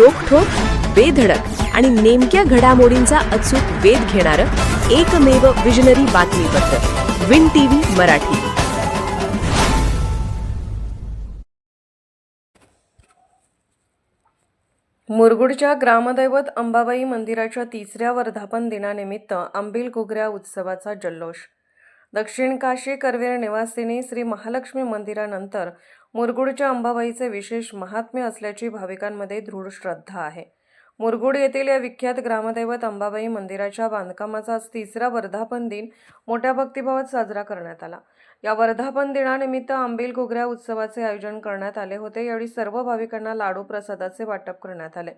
रोखठोक, बेधडक आणि नेमक्या घडामोडींचा अचूक वेध घेणारं एकमेव विजनरी बातमीपत्र विन टीव्ही मराठी. मुरगुडच्या ग्रामदैवत अंबाबाई मंदिराच्या 3ऱ्या वर्धापन दिनानिमित्त आंबील घुगऱ्या उत्सवाचा जल्लोष. दक्षिण काशी करवीर निवासिनी श्री महालक्ष्मी मंदिरानंतर मुरगुडच्या अंबाबाईचे विशेष महात्म्य असल्याची भाविकांमध्ये दृढ श्रद्धा आहे. मुरगुड येथील या विख्यात ग्रामदैवत अंबाबाई मंदिराच्या बांधकामाचा आज 3रा वर्धापन दिन मोठ्या भक्तिभावात साजरा करण्यात आला. या वर्धापन दिनानिमित्त आंबील घुगऱ्या उत्सवाचे आयोजन करण्यात आले होते. यावेळी सर्व भाविकांना लाडू प्रसादाचे वाटप करण्यात आले.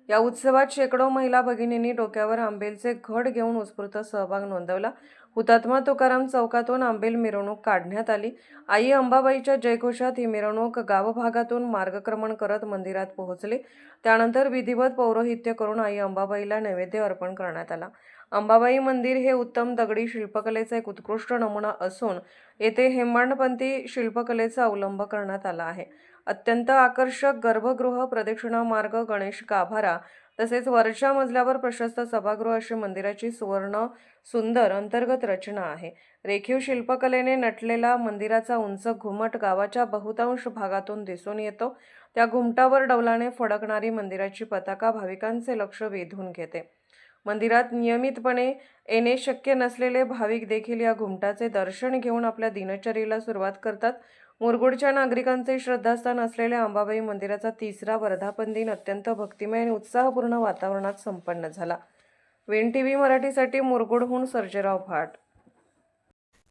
या उत्सवात शेकडो महिला भगिनींनी डोक्यावर आंबेलचे घट घेऊन उत्स्फूर्त सहभाग नोंदवला. हुतात्मा तुकाराम चौकातून आंबेल मिरवणूक काढण्यात आली. आई अंबाबाईच्या जयघोषात ही मिरवणूक गावभागातून मार्गक्रमण करत मंदिरात पोहोचली. त्यानंतर विधिवत पौरोहित्य करून आई अंबाबाईला नैवेद्य अर्पण करण्यात आला. अंबाबाई मंदिर हे उत्तम दगडी शिल्पकलेचा एक उत्कृष्ट नमुना असून येथे हेमाडपंथी शिल्पकलेचा अवलंब करण्यात आला आहे. अत्यंत आकर्षक गर्भगृह, प्रदक्षिणा मार्ग, गणेश गाभारा तसेच वरच्या मजल्यावर प्रशस्त सभागृह अशी मंदिराची सुवर्ण सुंदर अंतर्गत रचना आहे. रेखीव शिल्पकलेने नटलेला मंदिराचा उंच घुमट गावाच्या बहुतांश भागातून दिसून येतो. त्या घुमटावर डौलाने फडकणारी मंदिराची पताका भाविकांचे लक्ष वेधून घेते. मंदिरात नियमितपणे येणे शक्य नसलेले भाविक देखील या घुमटाचे दर्शन घेऊन आपल्या दिनचर्येला सुरुवात करतात. मुरगुडच्या नागरिकांचे श्रद्धास्थान असलेल्या अंबाबाई मंदिराचा 3रा वर्धापन दिन अत्यंत भक्तिमय आणि उत्साहपूर्ण वातावरणात संपन्न झाला. विन टीव्ही मराठीसाठी मुरगुडहून सर्जेराव भाट.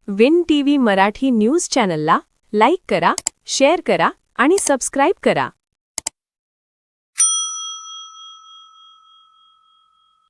विन टीव्ही मराठी न्यूज चॅनलला लाईक करा, शेअर करा आणि सबस्क्राईब करा.